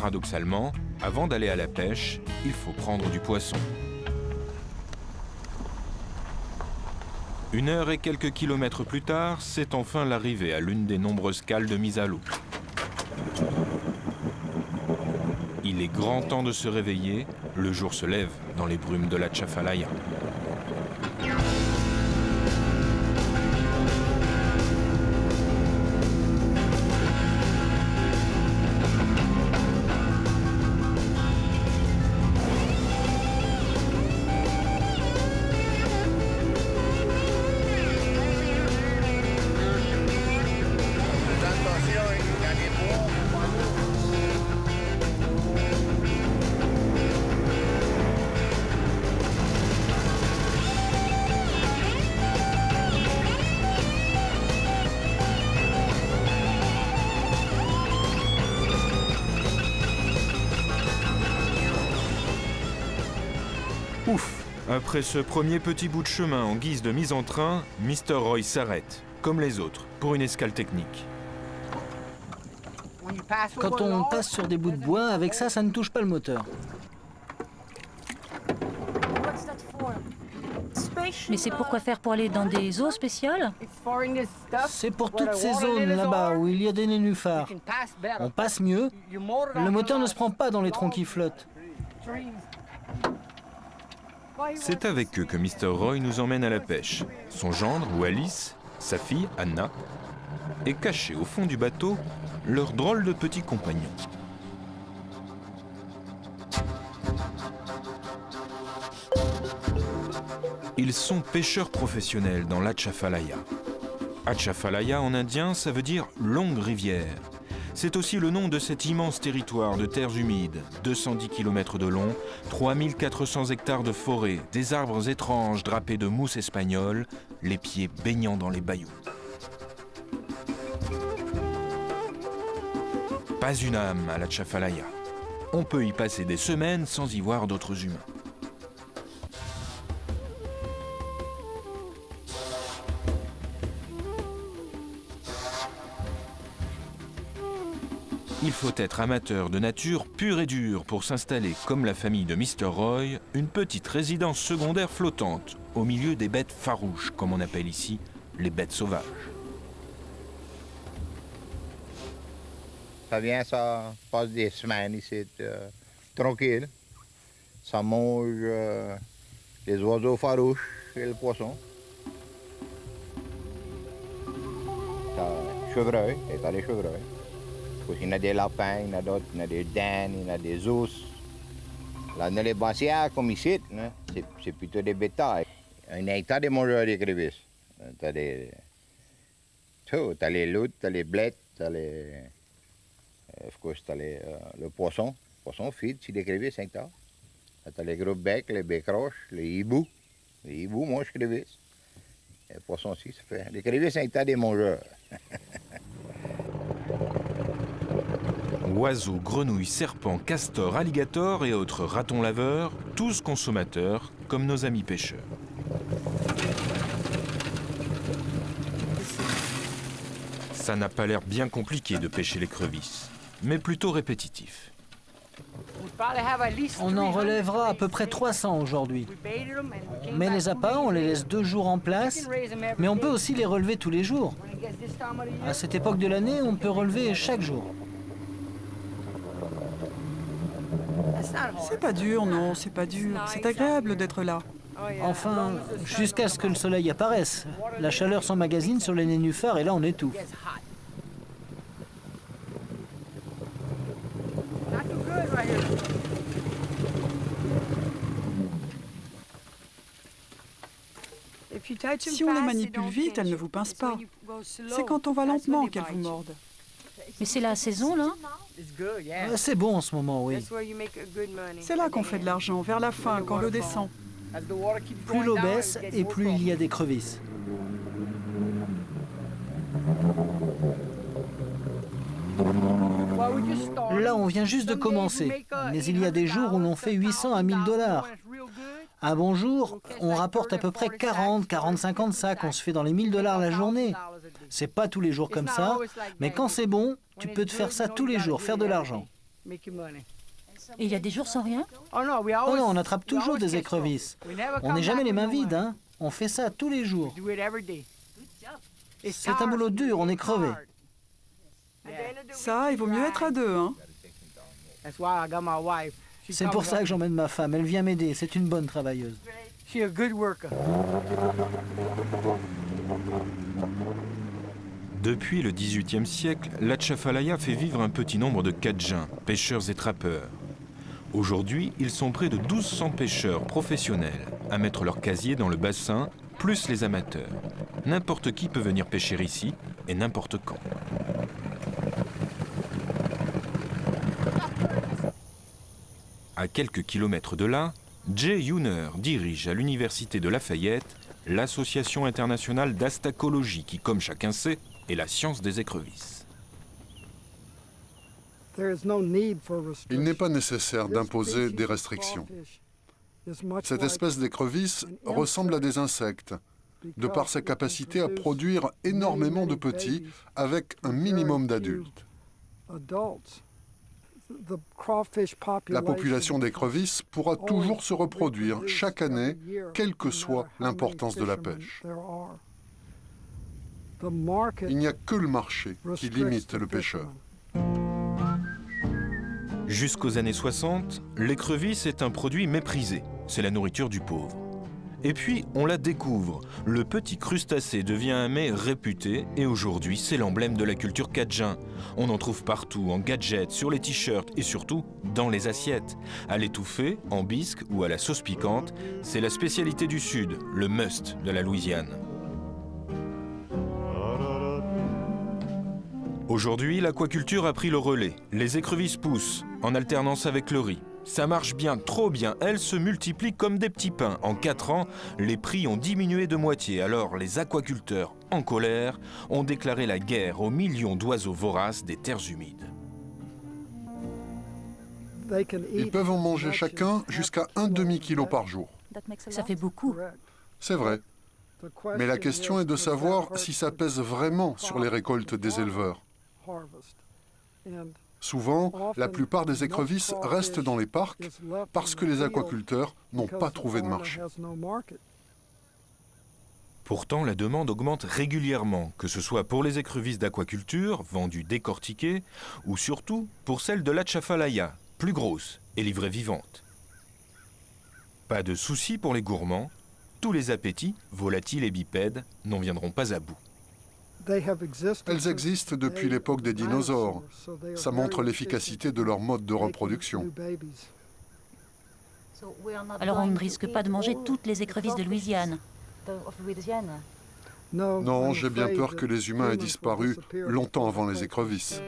paradoxalement, avant d'aller à la pêche, il faut prendre du poisson. 1 heure et quelques kilomètres plus tard, c'est enfin l'arrivée à l'une des nombreuses cales de mise à l'eau. Il est grand temps de se réveiller, le jour se lève dans les brumes de la Tchafalaya. Ouf! Après ce premier petit bout de chemin en guise de mise en train, Mr. Roy s'arrête, comme les autres, pour une escale technique. Quand on passe sur des bouts de bois, avec ça, ça ne touche pas le moteur. Mais c'est pourquoi faire pour aller dans des eaux spéciales? C'est pour toutes ces zones là-bas où il y a des nénuphars. On passe mieux, le moteur ne se prend pas dans les troncs qui flottent. C'est avec eux que Mr. Roy nous emmène à la pêche. Son gendre, Wallis, sa fille, Anna, et caché au fond du bateau, leur drôle de petit compagnon. Ils sont pêcheurs professionnels dans l'Atchafalaya. Atchafalaya en indien, ça veut dire longue rivière. C'est aussi le nom de cet immense territoire de terres humides, 210 km de long, 3400 hectares de forêt, des arbres étranges drapés de mousse espagnole, les pieds baignant dans les bayous. Pas une âme à l'Atchafalaya. On peut y passer des semaines sans y voir d'autres humains. Il faut être amateur de nature pure et dure pour s'installer, comme la famille de Mr. Roy, une petite résidence secondaire flottante, au milieu des bêtes farouches, comme on appelle ici les bêtes sauvages. Ça vient, ça passe des semaines ici, tranquille. Ça mange les oiseaux farouches et le poisson. Chevreuil, et t'as les chevreuils. Il y a des lapins, il y en a d'autres, il y a des daims, il y a des ours. Là, dans les bassières, comme ici, c'est plutôt des bétails. Il y a un tas de mangeurs d'écrevisses. T'as les loutres, t'as les blettes, t'as les... t'as le poisson. Le poisson feed, c'est des écrevisses, un tas. T'as les gros becs, les becs roches, les hiboux. Les hiboux mangent écrevisses. Le poisson aussi, ça fait... Les écrevisses, c'est un tas de mangeurs. Oiseaux, grenouilles, serpents, castors, alligators et autres ratons laveurs, tous consommateurs, comme nos amis pêcheurs. Ça n'a pas l'air bien compliqué de pêcher l'écrevisse, mais plutôt répétitif. On en relèvera à peu près 300 aujourd'hui. On met les appâts, on les laisse 2 jours en place, mais on peut aussi les relever tous les jours. À cette époque de l'année, on peut relever chaque jour. C'est pas dur, non, c'est pas dur. C'est agréable d'être là. Enfin, jusqu'à ce que le soleil apparaisse. La chaleur s'emmagasine sur les nénuphars et là on étouffe. Si on les manipule vite, elles ne vous pincent pas. C'est quand on va lentement qu'elles vous mordent. Mais c'est la saison, là? C'est bon en ce moment, oui. C'est là qu'on fait de l'argent, vers la fin, quand l'eau descend. Plus l'eau baisse et plus il y a d'écrevisses. Là, on vient juste de commencer, mais il y a des jours où l'on fait 800 à 1000 $. Un bon jour, on rapporte à peu près 40 ans de sacs, on se fait dans les 1000 $ la journée. C'est pas tous les jours comme ça, mais quand c'est bon, tu peux te faire ça tous les jours, faire de l'argent. Et il y a des jours sans rien? Oh non, on attrape toujours des écrevisses. On n'est jamais les mains vides, hein. On fait ça tous les jours. C'est un boulot dur, on est crevé. Ça, il vaut mieux être à deux, hein. C'est pour ça que j'emmène ma femme. Elle vient m'aider. C'est une bonne travailleuse. Depuis le XVIIIe siècle, l'Atchafalaya fait vivre un petit nombre de Cadjins, pêcheurs et trappeurs. Aujourd'hui, ils sont près de 1200 pêcheurs professionnels à mettre leur casier dans le bassin, plus les amateurs. N'importe qui peut venir pêcher ici et n'importe quand. À quelques kilomètres de là, Jay Youner dirige à l'université de Lafayette l'association internationale d'astacologie qui, comme chacun sait, est la science des écrevisses. Il n'est pas nécessaire d'imposer des restrictions. Cette espèce d'écrevisse ressemble à des insectes, de par sa capacité à produire énormément de petits avec un minimum d'adultes. La population d'écrevisses pourra toujours se reproduire chaque année, quelle que soit l'importance de la pêche. Il n'y a que le marché qui limite le pêcheur. Jusqu'aux années 60, l'écrevisse est un produit méprisé. C'est la nourriture du pauvre. Et puis, on la découvre. Le petit crustacé devient un mets réputé et aujourd'hui, c'est l'emblème de la culture cadjin. On en trouve partout, en gadgets, sur les t-shirts et surtout dans les assiettes. À l'étouffée, en bisque ou à la sauce piquante, c'est la spécialité du Sud, le must de la Louisiane. Aujourd'hui, l'aquaculture a pris le relais. Les écrevisses poussent, en alternance avec le riz. Ça marche bien, trop bien, elles se multiplient comme des petits pains. En 4 ans, les prix ont diminué de moitié. Alors les aquaculteurs, en colère, ont déclaré la guerre aux millions d'oiseaux voraces des terres humides. Ils peuvent en manger chacun jusqu'à un demi-kilo par jour. Ça fait beaucoup. C'est vrai. Mais la question est de savoir si ça pèse vraiment sur les récoltes des éleveurs. Souvent, la plupart des écrevisses restent dans les parcs parce que les aquaculteurs n'ont pas trouvé de marché. Pourtant, la demande augmente régulièrement, que ce soit pour les écrevisses d'aquaculture, vendues décortiquées, ou surtout pour celles de l'Atchafalaya, plus grosses et livrées vivantes. Pas de souci pour les gourmands, tous les appétits, volatiles et bipèdes, n'en viendront pas à bout. Elles existent depuis l'époque des dinosaures. Ça montre l'efficacité de leur mode de reproduction. Alors on ne risque pas de manger toutes les écrevisses de Louisiane. Non, j'ai bien peur que les humains aient disparu longtemps avant les écrevisses.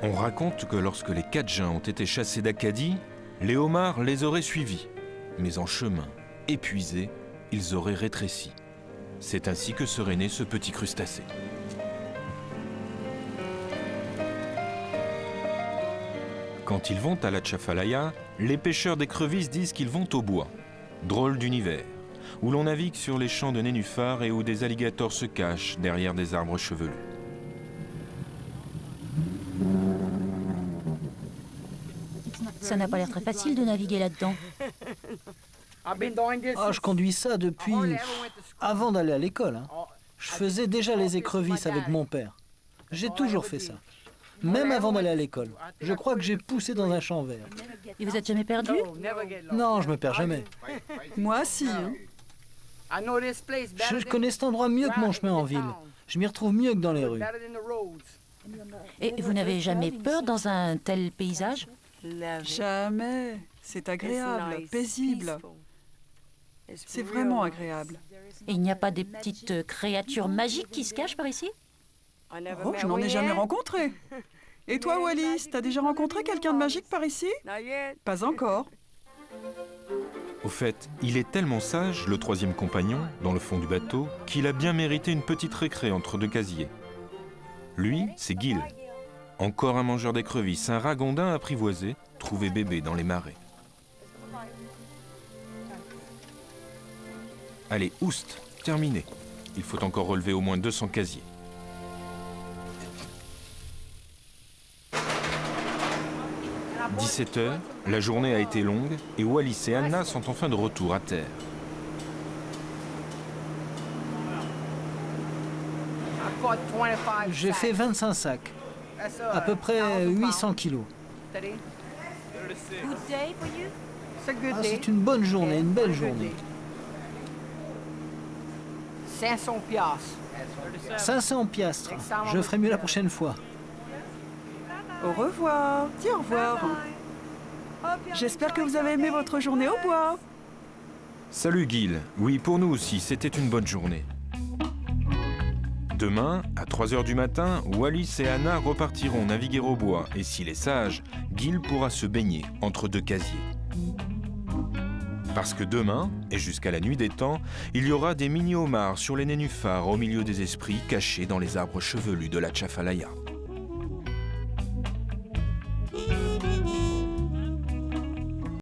On raconte que lorsque les Cadjins ont été chassés d'Acadie, les homards les auraient suivis. Mais en chemin, épuisés, ils auraient rétréci. C'est ainsi que serait né ce petit crustacé. Quand ils vont à l'Atchafalaya, les pêcheurs d'écrevisses disent qu'ils vont au bois. Drôle d'univers, où l'on navigue sur les champs de nénuphars et où des alligators se cachent derrière des arbres chevelus. Ça n'a pas l'air très facile de naviguer là-dedans. Ah, je conduis ça depuis avant d'aller à l'école, hein. Je faisais déjà les écrevisses avec mon père. J'ai toujours fait ça, même avant d'aller à l'école. Je crois que j'ai poussé dans un champ vert. Et vous n'êtes jamais perdu? Non, je me perds jamais. Moi, si. Hein. Je connais cet endroit mieux que mon chemin en ville. Je m'y retrouve mieux que dans les rues. Et vous n'avez jamais peur dans un tel paysage? Jamais. C'est agréable, paisible. C'est vraiment agréable. Et il n'y a pas des petites créatures magiques qui se cachent par ici? Oh, je n'en ai jamais rencontré. Et toi, Wallis, t'as déjà rencontré quelqu'un de magique par ici? Pas encore. Au fait, il est tellement sage, le troisième compagnon, dans le fond du bateau, qu'il a bien mérité une petite récré entre deux casiers. Lui, c'est Gil. Encore un mangeur d'écrevisses, un ragondin apprivoisé, trouvé bébé dans les marais. Allez, oust, terminé. Il faut encore relever au moins 200 casiers. « 17 heures, la journée a été longue et Wallis et Anna sont enfin de retour à terre. J'ai fait 25 sacs, à peu près 800 kilos. Ah, c'est une bonne journée, une belle journée. 500 piastres. Je ferai mieux la prochaine fois. Au revoir. Dis au revoir. J'espère que vous avez aimé votre journée au bois. Salut Gil. Oui, pour nous aussi, c'était une bonne journée. Demain, à 3 heures du matin, Wallis et Anna repartiront naviguer au bois. Et s'il est sage, Gil pourra se baigner entre deux casiers. Parce que demain, et jusqu'à la nuit des temps, il y aura des mini-homards sur les nénuphars au milieu des esprits cachés dans les arbres chevelus de l'Atchafalaya.